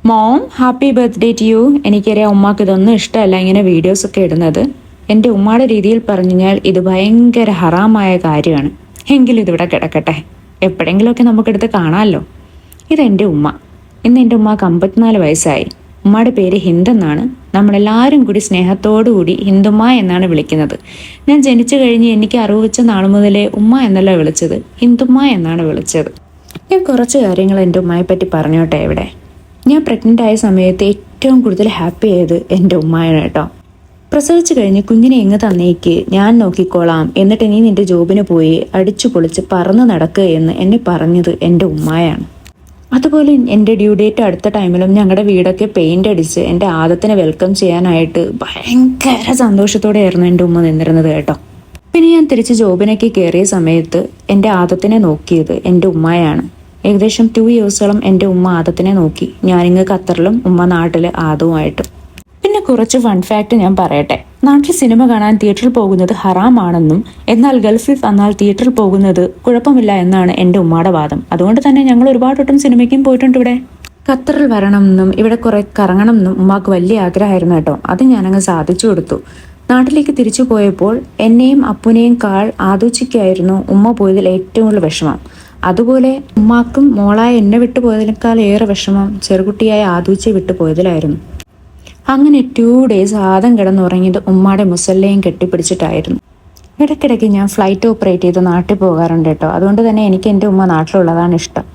Mom happy birthday to you. എനിക്കറിയാം ഉമ്മാക്ക് ഇതൊന്നും ഇഷ്ടമല്ല ഇങ്ങനെ വീഡിയോസൊക്കെ ഇടുന്നത്. എൻ്റെ ഉമ്മയുടെ രീതിയിൽ പറഞ്ഞാൽ ഇത് ഭയങ്കര ഹറാമായ കാര്യമാണ്. എങ്കിലും ഇതിവിടെ കിടക്കട്ടെ, എപ്പോഴെങ്കിലുമൊക്കെ നമുക്കെടുത്ത് കാണാമല്ലോ. ഇതെൻ്റെ ഉമ്മ. ഇന്ന് എൻ്റെ ഉമ്മാക്ക് 54 വയസ്സായി. ഉമ്മയുടെ പേര് ഹിന്ദെന്നാണ്. നമ്മളെല്ലാവരും കൂടി സ്നേഹത്തോടുകൂടി ഹിന്ദുമ്മ എന്നാണ് വിളിക്കുന്നത്. ഞാൻ ജനിച്ചു കഴിഞ്ഞ് എനിക്ക് അറിവ് വെച്ച നാൾ മുതലേ ഉമ്മ എന്നല്ല വിളിച്ചത്, ഹിന്ദുമ്മ എന്നാണ് വിളിച്ചത്. ഞാൻ കുറച്ച് കാര്യങ്ങൾ എൻ്റെ ഉമ്മയെ പറ്റി പറഞ്ഞോട്ടെ. ഇവിടെ ഞാൻ പ്രഗ്നൻ്റ് ആയ സമയത്ത് ഏറ്റവും കൂടുതൽ ഹാപ്പി ആയത് എൻ്റെ ഉമ്മയാണ് കേട്ടോ. പ്രസവിച്ചു കഴിഞ്ഞ് കുഞ്ഞിനെ എങ്ങ് തന്നേക്ക്, ഞാൻ നോക്കിക്കോളാം, എന്നിട്ട് നീ നിന്റെ ജോബിന് പോയി അടിച്ചു പൊളിച്ച് പറന്ന് നടക്കുക എന്ന് എന്നെ പറഞ്ഞത് എൻ്റെ ഉമ്മയാണ്. അതുപോലെ എൻ്റെ ഡ്യൂ ഡേറ്റ് അടുത്ത ടൈമിലും ഞങ്ങളുടെ വീടൊക്കെ പെയിൻ്റ് അടിച്ച് എൻ്റെ ആദത്തിനെ വെൽക്കം ചെയ്യാനായിട്ട് ഭയങ്കര സന്തോഷത്തോടെയായിരുന്നു എൻ്റെ ഉമ്മ നിന്നിരുന്നത് കേട്ടോ. പിന്നെ ഞാൻ തിരിച്ച് ജോബിനൊക്കെ കയറിയ സമയത്ത് എൻ്റെ ആദത്തിനെ നോക്കിയത് എൻ്റെ ഉമ്മയാണ്. ഏകദേശം 2 ഇയേഴ്സോളം എൻ്റെ ഉമ്മ ആദത്തിനെ നോക്കി. ഞാനിങ്ങ് ഖത്തറിലും ഉമ്മ നാട്ടിൽ ആദവുമായിട്ട്. പിന്നെ കുറച്ച് ഫൺ ഫാക്ട് ഞാൻ പറയട്ടെ. നാട്ടിൽ സിനിമ കാണാൻ തിയേറ്ററിൽ പോകുന്നത് ഹറാമാണെന്നും എന്നാൽ ഗൾഫിൽ വന്നാൽ തിയേറ്ററിൽ പോകുന്നത് കുഴപ്പമില്ല എന്നാണ് എൻ്റെ ഉമ്മയുടെ വാദം. അതുകൊണ്ട് തന്നെ ഞങ്ങൾ ഒരുപാട് വട്ടം സിനിമയ്ക്കും പോയിട്ടുണ്ട്. ഇവിടെ ഖത്തറിൽ വരണം എന്നും ഇവിടെ കുറെ കറങ്ങണം എന്നും ഉമ്മാക്ക് വലിയ ആഗ്രഹമായിരുന്നു കേട്ടോ. അത് ഞാനങ്ങ് സാധിച്ചു കൊടുത്തു. നാട്ടിലേക്ക് തിരിച്ചു പോയപ്പോൾ എന്നെയും അപ്പുനെയും ആദൂച്ചിക്കായിരുന്നു ഉമ്മ പോയതിൽ ഏറ്റവും കൂടുതൽ വിഷമം. അതുപോലെ ഉമ്മാക്കും മോളായ എന്നെ വിട്ടുപോയതിനേക്കാൾ ഏറെ വിഷമം ചെറുകുട്ടിയായ ആദൂച്ചയെ വിട്ടുപോയതിലായിരുന്നു. അങ്ങനെ 2 days ആദം കിടന്നുറങ്ങിയത് ഉമ്മാടെ മുസല്ലയും കെട്ടിപ്പിടിച്ചിട്ടായിരുന്നു. ഇടയ്ക്കിടയ്ക്ക് ഞാൻ ഫ്ലൈറ്റ് ഓപ്പറേറ്റ് ചെയ്ത് നാട്ടിൽ പോകാറുണ്ട് കേട്ടോ. അതുകൊണ്ട് തന്നെ എനിക്ക് എൻ്റെ ഉമ്മ നാട്ടിലുള്ളതാണ് ഇഷ്ടം.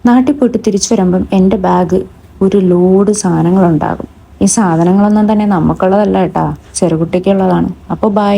നാട്ടിൽ പോയിട്ട് തിരിച്ചു വരുമ്പം എൻ്റെ ബാഗ് ഒരു ലോഡ് സാധനങ്ങളുണ്ടാകും. ഈ സാധനങ്ങളൊന്നും തന്നെ നമുക്കുള്ളതല്ല കേട്ടോ, ചെറുകുട്ടിക്കുള്ളതാണ്. അപ്പോൾ ബൈ.